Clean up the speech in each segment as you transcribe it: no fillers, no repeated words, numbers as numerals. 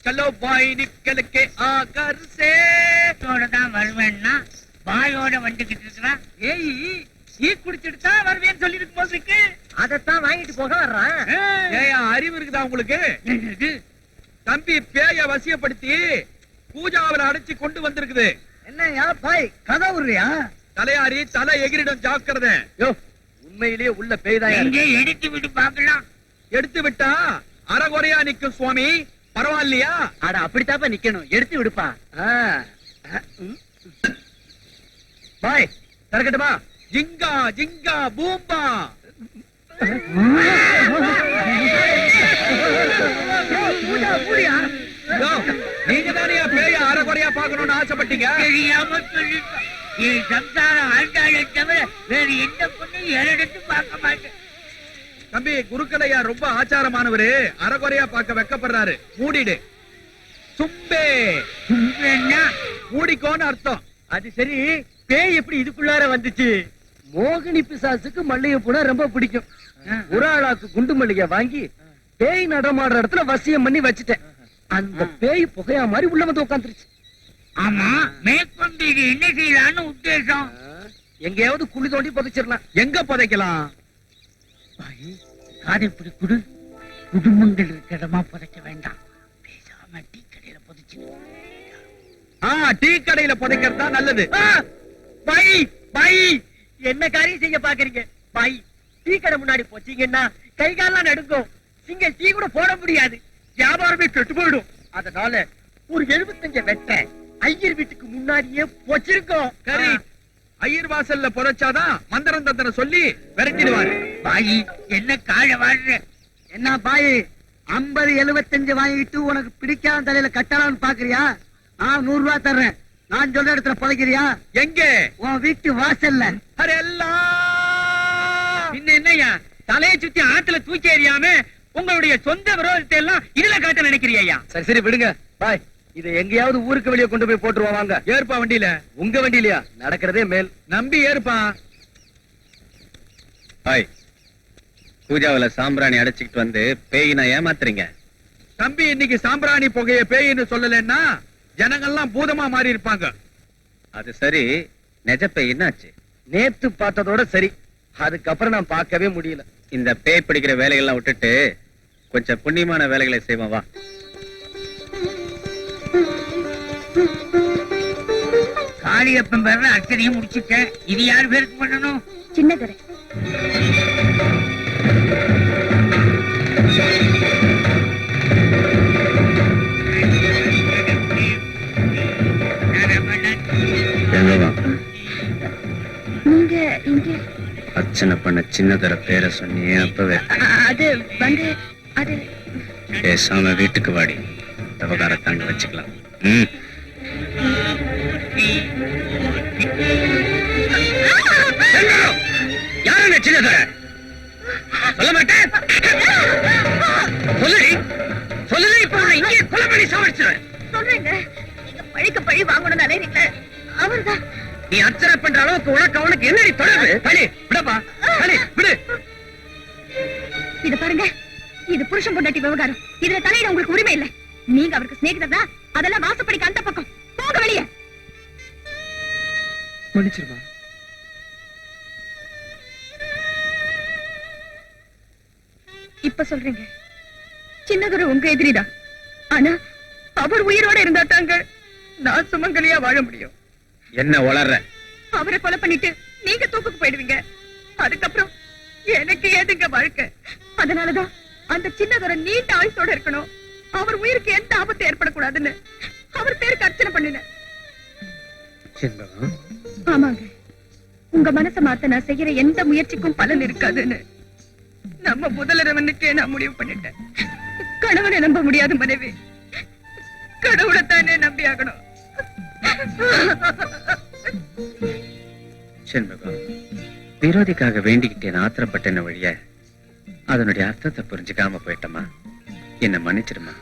चलो भाई निकल के आकर से தான் வருவேன்னா பாயோட வந்துகிட்டு இருக்கிறான். ஏய் ஈ குடிச்சிட்டு தான் வருவேன்னு சொல்லி இருக்கும் போது இருக்கு. அதத்தான் வாங்கிட்டு போக வர்றான். ஏயா அறிவு இருக்குதா உங்களுக்கு? தம்பி பேய வசியப்படுத்தி பூஜாவில அடைச்சு கொண்டு வந்திருக்குது. என்னையா பாய் கதை விடுறியா? தலையாரி தலை எகிரிடம் ஜாக்கிரதை. உண்மையிலேயே உள்ள பேய்தான். எங்கே எடுத்து விட்டு பார்க்கலாம். எடுத்து விட்டா அறகுறையா நிக்கும் சுவாமி. பரவாயில்லையா? அட அப்படித்தாப்ப நிக்கணும். எடுத்து விடுப்பா. பாய் தரக்கட்டுமா? ஜிங்கா ஜிங்கா பூம்பா. நீங்க தானே பேய அறகுறையா பாக்கணும்னு ஆசைப்பட்டீங்க. சம்சாரம் ஆண்டாளை தவிர வேறு எந்த பொண்ணு எடுத்து பார்க்க மாட்டேன். தம்பி குருக்களையா ரொம்ப ஆச்சாரமானவரு. அறகுறையா பார்க்க வெக்கப்படுறாரு. மூடிடு. சும்பே மூடிக்கோன்னு அர்த்தம். அது சரி, பேய் எப்படி இதுக்குள்ளார வந்துச்சு? மோகினி பிசாசுக்கு மல்லிகை பூனா ரொம்ப பிடிக்கும். ஒரு ஆளாக்கு குண்டு மல்லிகை வாங்கி பேய் நடமாடுற இடத்துல வசியம் பண்ணி வச்சுட்டேன். அந்த பேய் புகையா மாதிரி உள்ள வந்து உட்காந்துருச்சு. ஆமா, மேற்கொண்டு இது என்ன செய்யலான்னு உத்தேசம்? எங்கேயாவது குழி தோண்டி புதைச்சிடலாம். எங்க புதைக்கலாம்? காதை இப்படி குடு. குடும்பங்கள் இருக்கிற இடமா புதைக்க வேண்டாம். பேசாம டீ கடையில புதைச்சு. டீ கடையில புதைக்கிறது தான் நல்லது. பாய் பாய், என்ன காரியம் செய்ய பாக்குறீங்க? பாய், டீ கடை முன்னாடி போச்சீங்கன்னா கை காலெல்லாம் நடுங்கும். நீங்க டீ கூட போட முடியாது. வியாபாரமே கெட்டு போயிடும். அதனால ஒரு 75 வெட்ட ஐயர் வீட்டுக்கு முன்னாடியே போச்சிருக்கோம். கரி ஐயர் வாசல்ல புதைச்சாதான் மந்திரம் தந்திரம் சொல்லி விரட்டிடுவாரு. பாய், என்ன காழ வாழ்ற? என்ன பாய், 50 75 வாங்கிட்டு உனக்கு பிடிக்காத தலையில கட்டலாம்னு பாக்குறியா? நான் 100 ரூபாய் தர்றேன். நான் சொல்ற இடத்துல புதைக்கிறியா? எங்க? உன் வீட்டு வாசல்ல. இன்னும் என்னையா தலையை சுத்தி ஆத்துல தூக்கி எறியாம உங்களுடைய சொந்த விரோதத்தை எல்லாம் இதுல காட்ட நினைக்கிறியா? சரி சரி விடுங்க பாய். இதை எங்கேயாவது ஊருக்கு வெளியே கொண்டு போய் போட்டுருவா. வாங்க. ஏற்பா வண்டியில. உங்க வண்டியிலயா? நடக்கிறதே மேல். நம்பி ஏற்பா. ஹாய், பூஜாவில சாம்பிராணி அடைச்சிக்கிட்டு வந்து பேயினா ஏமாத்துறீங்க. தம்பி இன்னைக்கு சாம்பிராணி புகைய பேயின்னு சொல்லலன்னா ஜனங்கள்லாம் பூதமா மாறி இருப்பாங்க. அது சரி, நெஜ பேய் என்னாச்சு? நேத்து பார்த்ததோட சரி, அதுக்கப்புறம் நான் பார்க்கவே முடியல. இந்த பேய் பிடிக்கிற வேலைகள்லாம் விட்டுட்டு கொஞ்சம் புண்ணியமான வேலைகளை செய்வோம் வா. காளியப்பன் பேர்ல அர்ச்சனையும் முடிச்சுட்டேன். இது யார் பேருக்கு பண்ணணும்? சின்னதுரை. நீங்க இங்க அர்ச்சனை பண்ண சின்னதர பேரை சொன்னியே அப்பவே. அது வந்து அது பேசாம வீட்டுக்கு வாடி. விவகாரத்தாங்க வச்சுக்கலாம். யாரு சின்னதர? சொல்ல மாட்டேன். சொல்லுடி சொல்லுடி. இப்ப இங்கே கொலை பண்ணி சாவடிச்சிருவேன். சொல்றேங்க. நீங்க பழிக்கு பழி வாங்கணும்னு நினைக்கிறீங்க. அவர்தான். நீ அர்ச்சனை பண்ற அளவுக்கு உனக்கு அவனுக்கு என்னடி தொடர்பு? தனி விடப்பா. தனி விடு. இது பாருங்க, இது புருஷன் பொண்டாட்டி விவகாரம். இதுல தலையிட உங்களுக்கு உரிமை இல்ல. நீங்க அவருக்கு சிநேகிதர் தான். அதெல்லாம் வாசப்படிக்கு அந்த பக்கம் போக வெளியே. மன்னிச்சிருமா. இப்ப சொல்றீங்க சின்னதுரை உங்க எதிரிதான். ஆனா அவர் உயிரோட இருந்தா தாங்க நான் சுமங்கலியா வாழ முடியும். என்ன வளர்ற? அவரை கொலை பண்ணிட்டு நீங்க தூக்குக்கு போயிடுவீங்க. அதுக்கப்புறம் எனக்கு ஏதுங்க வாழ்க்கை? அதனாலதான் அந்த சின்னதுரை நீண்ட ஆயுசோட இருக்கணும். அவர் உயிருக்கு எந்த ஆபத்து ஏற்படக்கூடாதுன்னு அவர் பேருக்கு அர்ச்சனை பண்ணினேன். ஆமாங்க, உங்க மனசை மாத்த நான் செய்யற எந்த முயற்சிக்கும் பலன் இருக்காதுன்னு நம்ம முதலரவனுக்கே நான் முடிவு பண்ணிட்டேன். கணவனை நம்ப முடியாத மனைவி கடவுளைத்தானே நம்பி ஆகணும். செண்பகம், விரோதிக்காக வேண்டிக்கிட்டேன் ஆத்திரப்பட்டேன வழிய அதனுடைய அர்த்தத்தை புரிஞ்சுக்காம போயிட்டமா. என்ன மன்னிச்சிடுமா.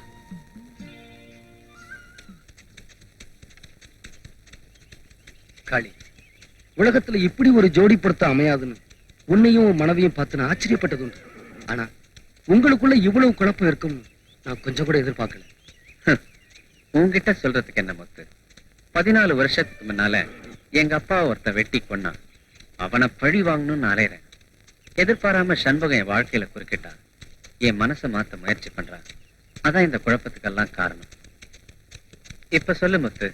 காளி, உலகத்துல இப்படி ஒரு ஜோடி பொருத்தம் அமையாதுன்னு உன்னையும் மனைவியும் பார்த்து நான் ஆச்சரியப்பட்டது உண்டு. ஆனா உங்களுக்குள்ள இவ்வளவு குழப்பம் இருக்கும் நான் கொஞ்சம் கூட எதிர்பார்க்கல. உன்கிட்ட சொல்றதுக்கு என்ன முத்து? 14 வருஷத்துக்கு முன்னால எங்க அப்பா ஒருத்தன் வெட்டி கொன்னான். அவனை பழி வாங்கணும்னு அலையறேன். எதிர்பாராம சண்முகம் என் வாழ்க்கையில குறுக்கிட்டான். என் மனசை மாத்த முயற்சி பண்றான். அதான் இந்த குழப்பத்துக்கெல்லாம் காரணம். இப்ப சொல்லு முத்து,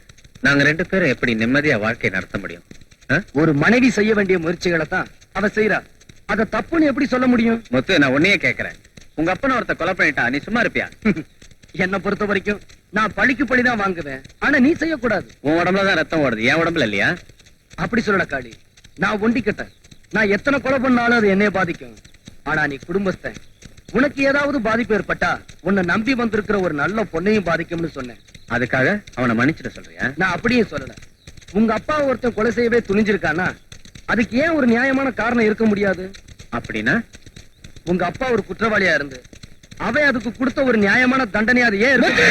நாங்க 2 பேரும் எப்படி நிம்மதியா வாழ்க்கை நடத்த முடியும்? ஒரு மனைவி செய்ய வேண்டிய முயற்சிகளை தான் அவ செய்யறா. அத தப்புன்னு எப்படி சொல்ல முடியும்? முத்து, நான் உன்னையே கேக்குறேன். உங்க அப்பனை ஒருத்த கொலை பண்ணிட்டா, நீ சும்மா இருப்பியா? என்ன பொறுத்த வரைக்கும் நான் பழிக்கு பழிதான் வாங்குவேன். ஆனா நீ செய்யக்கூடாது. உன் உடம்புலதான் ரத்தம் ஓடுது, என் உடம்புல இல்லையா? அப்படி சொல்லல காளி. நான் ஒண்டிக்கிட்டேன். நான் எத்தனை கொலை பண்ணாலும் அது என்னைய பாதிக்கும். ஆனா நீ குடும்பஸ்தன். உனக்கு ஏதாவது பாதிப்பு ஏற்பட்டா உன்னை நம்பி வந்திருக்கிற ஒரு நல்ல பொண்ணையும் பாதிக்கும்னு சொன்னேன். அதுக்காக அவனை மன்னிச்சிட சொல்றியா? நான் அப்படியே சொல்லல. உங்க அப்பா ஒருத்தன் கொலை செய்யவே துணிஞ்சிருக்கானா அதுக்கு ஏன் ஒரு நியாயமான காரணம் இருக்க முடியாது? அப்படின்னா உங்க அப்பா ஒரு குற்றவாளியா இருந்து அவன் அதுக்கு கொடுத்த ஒரு நியாயமான தண்டனை அது ஏன் இருக்கு?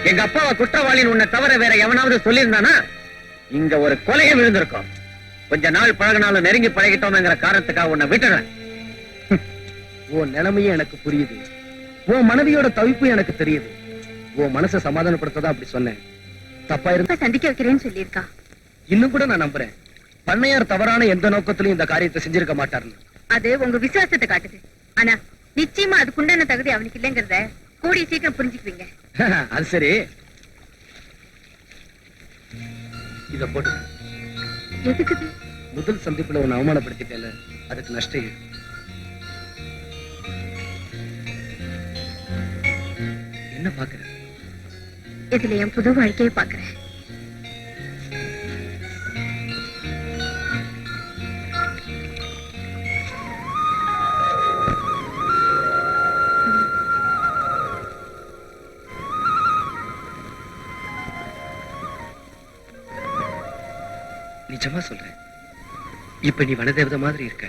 எங்க அப்பாவை குற்றவாளின்னு உன்னை தவிர வேற எவனாவது சொல்லியிருந்தானா இங்க ஒரு கொலையை விழுந்திருக்கும். கொஞ்ச நாள் பழகினாலும் நெருங்கி பழகிட்டோம்ங்கிற காரணத்துக்காக உன்னை விட்டுறேன். உன் நிலைமையும் எனக்கு புரியுது. உன் மனைவியோட தவிப்பு எனக்கு தெரியுது. உன் மனசை சமாதானப்படுத்ததான் அப்படி சொன்னேன். தப்பா இருந்தா சந்திக்க வைக்கிறேன்னு சொல்லியிருக்கா. இன்னும் கூட நான் நம்புறேன். பண்ணையார் தவறான எந்த நோக்கத்திலும் இந்த காரியத்தை செஞ்சிருக்க மாட்டாருன்னு. அது உங்க விசுவாசத்தை காட்டுது. ஆனா நிச்சயமா அதுக்குண்டான தகுதி அவனுக்கு இல்லைங்கிறத கூடிய சீக்கிரம் புரிஞ்சுக்குவீங்க. அது சரி, இத போட்டு. எதுக்கு? முதல் சந்திப்புல உன்னை அவமானப்படுத்திட்டேல, அதுக்கு நஷ்டம் ஈடு. என்ன பாக்குற? இதுல என் புது வாழ்க்கையை பாக்குறேன். நிஜமா சொல்றேன். இப்ப நீ வனதேவதை மாதிரி இருக்க.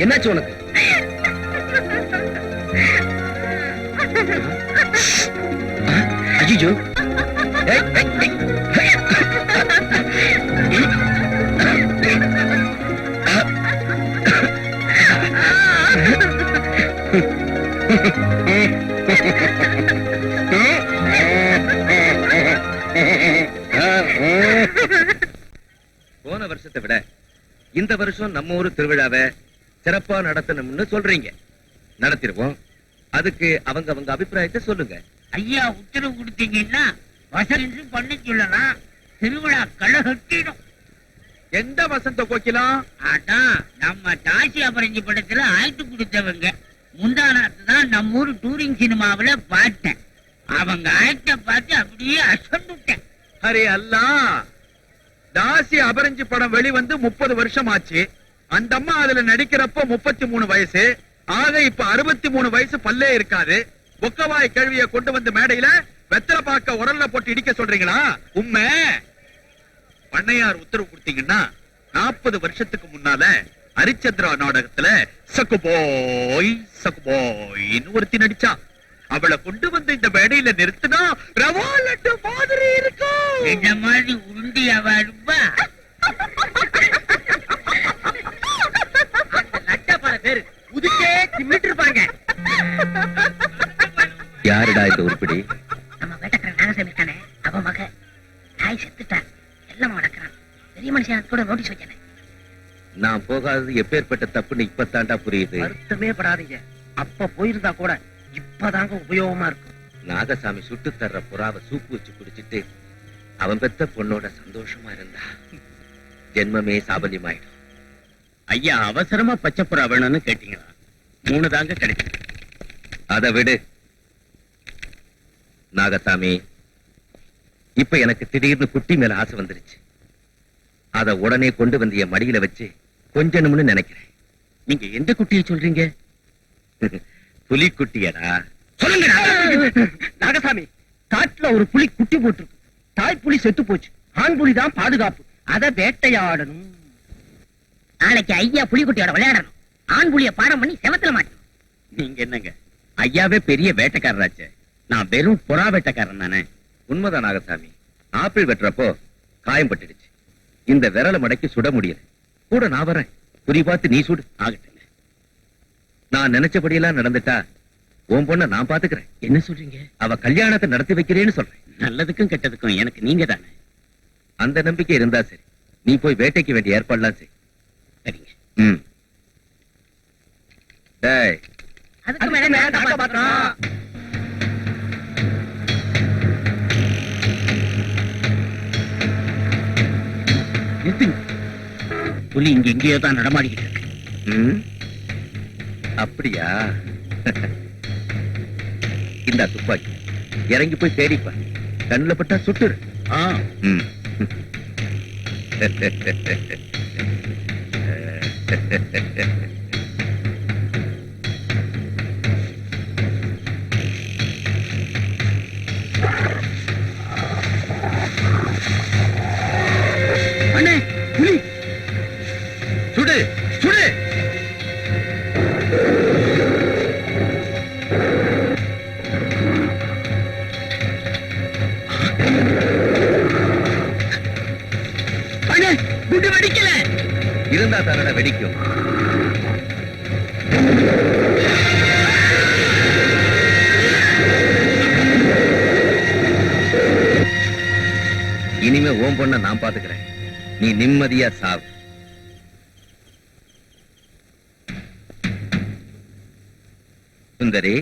என்னாச்சு உனக்கு? ஐயோ, போன வருஷத்தை விட இந்த வருஷம் நம்ம ஊரு திருவிழாவை சிறப்பா நடத்தணும்னு சொல்றீங்க. நடத்திடுவோம். அதுக்கு அவங்க அபிப்பிராயத்தை சொல்லுங்க. ஐயா உத்தரவு கொடுத்தீங்கன்னா வசதி பண்ண சொல்லலாம். திருவிழா களைகட்டிடும். எந்த வசந்த கோக்கிலாம்? அதான் நம்ம தாசி அபரஞ்சி படத்துல ஆயிட்டு கொடுத்தவங்க. முந்தானாத்து தான் நம்ம ஊர் டூரிங் சினிமாவில பார்த்தேன். அவங்க ஆயிட்ட பார்த்து அப்படியே அசந்துட்டேன். அரே அல்லா, தாசி அபரஞ்சி படம் வெளிவந்து 30 வருஷம் ஆச்சு. அந்த அம்மா அதுல நடிக்கிறப்ப 33 வயசு. ஆக இப்ப 63 வயசு பல்லே இருக்காது. பொக்கவாய் கேள்வியை கொண்டு வந்து மேடையில வெத்தலை பாக்க உரல்ல போட்டு இடிக்க சொல்றீங்களா? உண்மை. பண்ணையார் உத்தரவு கொடுத்தீங்கன்னா 40 வருஷத்துக்கு முன்னால ஹரிச்சந்திரா நாடகத்துல சக்குபோய்னு ஒருத்தி நடிச்சா. அவளை கொண்டு வந்து இந்த மேடையில நிறுத்தினா ரவா லட்டு மாதிரி இருக்கும். இந்த மாதிரி உருண்டியாவா இருப்பா? பேரு உதிக்கே திமிட்டு இருப்பாங்க. யாருடா இந்த உருப்படி? நம்ம வேட்டக்கார நாகசாமி இருக்கானே, அவன் மக தாய் செத்துட்டான். எல்லாம் நடக்கிறான். பெரிய மனுஷன் கூட நோட்டீஸ் வச்சானே. நான் போகாதது எப்பேற்பட்ட தப்புன்னு இப்பத்தாண்டா புரியுது. வருத்தமே படாதீங்க. அப்ப போயிருந்தா கூட இப்பதாங்க உபயோகமா இருக்கும். நாகசாமி சுட்டு தர்ற புறாவை சூப்பு வச்சு குடிச்சிட்டு அவன் பெத்த பொண்ணோட சந்தோஷமா இருந்தா ஜென்மமே சாபல்யமாயிடும். ஐயா அவசரமா பச்சை புறா வேணும்னு கேட்டீங்களா? 3 தாங்க கிடைக்கும். அதை விடு நாகசாமி. இப்ப எனக்கு திடீர்னு குட்டி மேல ஆசை வந்துருச்சு. அத உடனே கொண்டு வந்து என் மடியில வச்சு கொஞ்சணும்னு நினைக்கிறேன். நீங்க எந்த குட்டியை சொல்றீங்க? புலி குட்டியடா. சொல்லுங்க நாகசாமி. காட்டுல ஒரு புலி குட்டி போட்டிருக்கு. தாய் புலி செத்து போச்சு. ஆண் புலி தான் பாதுகாப்பு. அத வேட்டையாடணும். நாளைக்கு ஐயா புலிக்குட்டியோட விளையாடணும். ஆண் புலிய பாடம் பண்ணி செவத்துல மாட்டோம். நீங்க என்னங்க ஐயாவே பெரிய வேட்டைக்காரராச்சே, நான் வெறும் புறா வேட்டைக்காரன் தானே. உண்மைதான் நாகசாமி, ஆப்பிள் வெட்டுறப்போ காயம் பட்டுடுச்சு. இந்த விரல மடக்கி சுட முடியல. கூட நான் வரேன், குறி பார்த்து நீ சுடு. ஆகட்டுங்க. நான் நினைச்சபடியெல்லாம் நடந்துட்டா உன் பொண்ண நான் பாத்துக்கிறேன். என்ன சொல்றீங்க? அவ கல்யாணத்தை நடத்தி வைக்கிறேன்னு சொல்றேன். நல்லதுக்கும் கெட்டதுக்கும் எனக்கு நீங்க தானே. அந்த நம்பிக்கை இருந்தா சரி, நீ போய் வேட்டைக்கு வேண்டிய ஏற்பாடுலாம் செய். சரிங்க. ம். டேய், அதுக்கு மேல நாங்க காப்பாத்துறோம். நிறுத்துங்க. புலி இங்க எங்கேயோ தான் நடமாடிக்கிட்டு இருக்கு. ம், அப்படியா? இந்த துப்பாக்கி இறங்கி போய் தேடிப்பா. கண்ணுல பட்டா சுட்டுரு. ம். அண்ணே புலி. சுடு சுடு. அண்ணே குண்டு வெடிக்கல. இருந்தா தானடா வெடிக்கும். இனிமே ஓம் பொண்ண நான் பாத்துக்கிறேன். நீ நிம்மதியா சாவு. சுந்தரி,